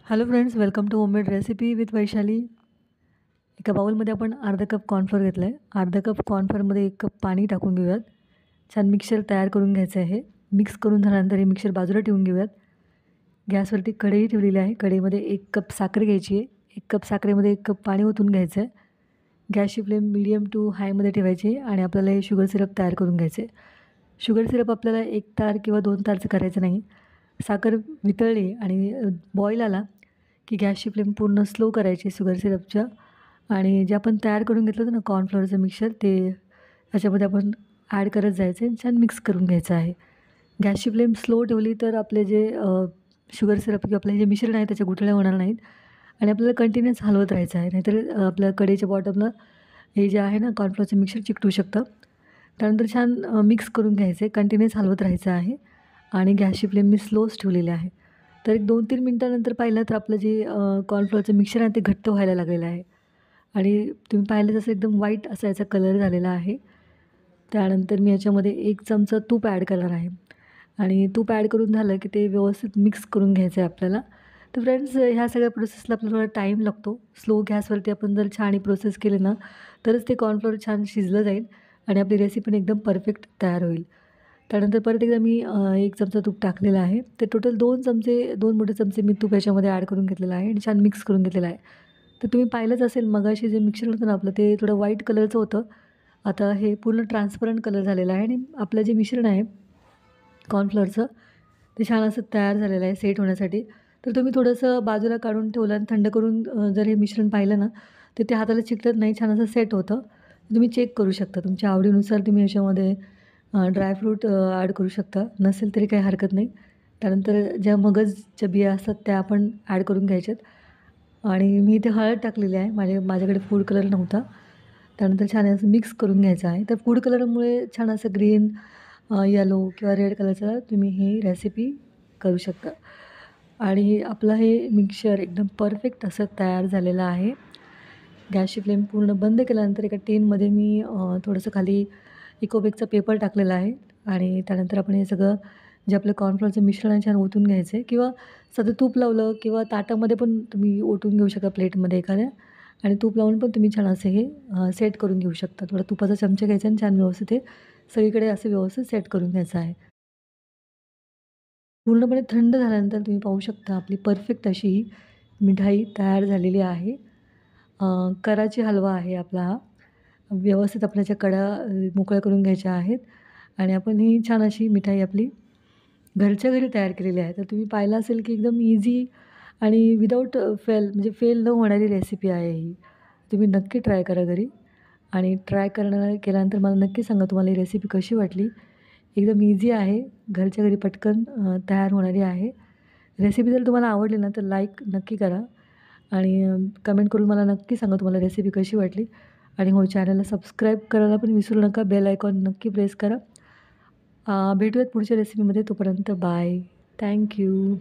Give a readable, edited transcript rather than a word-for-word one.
Hello friends, welcome to homemade recipe with Vaishali. एका बाउलमध्ये आपण अर्धा कप कॉर्नफ्लोअर घेतलं आहे. अर्धा कप कॉर्नफ्लोअरमध्ये 1 कप पाणी टाकून घेऊयात. छान मिक्सर तयार करून घ्यायचं आहे. मिक्स करून झाल्यानंतर हे मिक्सर बाजूला ठेवून घेऊयात. गॅसवरती कढई ठेवलेली आहे. कढईमध्ये 1 कप साखर घ्यायची आहे. 1 कप साखरेमध्ये 1 कप पाणी ओतून घ्यायचं आहे. गॅसची फ्लेम मीडियम टू हायमध्ये ठेवायची आणि आपल्याला हे शुगर सिरप तयार करून घ्यायचं आहे. शुगर सिरप आपल्याला 1 तार किंवा 2 तारचं करायचं नाही. साखर वितळली आणि बॉईल आला की गॅसची फ्लेम पूर्ण स्लो करायची शुगर सिरपच्या आणि जे आपण तयार करून घेतलं होतं ना कॉर्नफ्लोअरचं मिक्सचर, ते त्याच्यामध्ये आपण ॲड करत जायचं आहे. छान मिक्स करून घ्यायचं आहे. गॅसची फ्लेम स्लो ठेवली तर आपले जे शुगर सिरप किंवा आपले जे मिश्रण आहे त्याच्या गुठळ्या होणार नाहीत आणि आपल्याला कंटिन्यूअस हलवत राहायचं आहे. नाहीतर आपल्या कढईच्या बॉटमला हे जे आहे ना कॉर्नफ्लोअरचं मिक्सचर चिकटू शकतं. त्यानंतर छान मिक्स करून घ्यायचं आहे. कंटिन्यूअस हलवत राहायचं आहे आणि गॅसची फ्लेम मी स्लोच ठेवलेली आहे. तर एक 2-3 मिनटानंतर पाहिलं तर आपलं जे कॉर्नफ्लोअरचं मिक्सचर आहे ते घट्ट व्हायला लागलेलं आहे आणि तुम्ही पाहिलं तसं एकदम व्हाईट असा याचा कलर झालेला आहे. त्यानंतर मी याच्यामध्ये 1 चमचा तूप ॲड करणार आहे आणि तूप ॲड करून झालं की ते व्यवस्थित मिक्स करून घ्यायचं आहे आपल्याला. तर फ्रेंड्स, ह्या सगळ्या प्रोसेसला आपल्याला थोडा टाईम लागतो. स्लो गॅसवरती आपण जर छान ही प्रोसेस केली ना तरच ते कॉर्नफ्लोअर छान शिजलं जाईल आणि आपली रेसिपी पण एकदम परफेक्ट तयार होईल. त्यानंतर परत एकदा मी 1 चमचा तूप टाकलेलं आहे. ते टोटल 2 मोठे चमचे मी तूप याच्यामध्ये ॲड करून घेतलेलं आहे आणि छान मिक्स करून घेतलेलं आहे. तर तुम्ही पाहिलंच असेल मगाशी जे मिक्सर होतं ना आपलं, ते थोडं व्हाईट कलरचं होतं. आता हे पूर्ण ट्रान्सपरंट कलर झालेला आहे आणि आपलं जे मिश्रण आहे कॉर्नफ्लोअरचं, ते छान असं तयार झालेलं आहे सेट होण्यासाठी. तर तुम्ही थोडंसं बाजूला काढून ठेवलं आणि थंड करून जर हे मिश्रण पाहिलं ना तर ते हाताला चिकटत नाही, छान असं सेट होतं. तुम्ही चेक करू शकता. तुमच्या आवडीनुसार तुम्ही याच्यामध्ये ड्रायफ्रूट ॲड करू शकता. नसेल तरी काही हरकत नाही. त्यानंतर ज्या मगजच्या बिया असतात त्या आपण ॲड करून घ्यायच्यात आणि मी इथे हळद टाकलेली आहे. माझ्याकडे फूड कलर नव्हता. त्यानंतर छान असं मिक्स करून घ्यायचं आहे. तर फूड कलरमुळे छान असं ग्रीन, येलो किंवा रेड कलरचं तुम्ही ही रेसिपी करू शकता आणि आपलं हे मिक्सचर एकदम परफेक्ट असं तयार झालेलं आहे. गॅसची फ्लेम पूर्ण बंद केल्यानंतर एका टिनमध्ये मी थोडंसं खाली इकोबेकचा पेपर टाकलेला आहे आणि त्यानंतर आपण हे सगळं जे आपलं कॉर्नफ्लोअरचं मिश्रण आहे छान ओतून घ्यायचं आहे किंवा साधं तूप लावलं किंवा ताटामध्ये पण तुम्ही ओतून घेऊ शकता प्लेटमध्ये एखाद्या आणि तूप लावून पण तुम्ही छान असे हे सेट करून घेऊ शकता. थोडा तुपाचा चमचा घ्यायचा आणि छान व्यवस्थित हे सगळीकडे असं व्यवस्थित सेट करून घ्यायचं आहे. पूर्णपणे थंड झाल्यानंतर तुम्ही पाहू शकता आपली परफेक्ट अशी ही मिठाई तयार झालेली आहे. कराची हलवा आहे आपला हा. व्यवस्थित आपल्याच्या कडा मोकळ्या करून घ्यायच्या आहेत आणि आपण ही छान अशी मिठाई आपली घरच्या घरी तयार केलेली आहे. तर तुम्ही पाहिलं असेल की एकदम इझी आणि विदाऊट फेल न होणारी रेसिपी आहे ही. तुम्ही नक्की ट्राय करा घरी आणि ट्राय केल्यानंतर मला नक्की सांगा तुम्हाला ही रेसिपी कशी वाटली. एकदम इझी आहे, घरच्या घरी पटकन तयार होणारी आहे. रेसिपी जर तुम्हाला आवडली ना तर लाईक नक्की करा आणि कमेंट करून मला नक्की सांगा तुम्हाला रेसिपी कशी वाटली आणि हो, चॅनलला सबस्क्राईब करायला पण विसरू नका. बेल आयकॉन नक्की प्रेस करा. भेटूयात पुढच्या रेसिपीमध्ये. तोपर्यंत बाय. Thank you.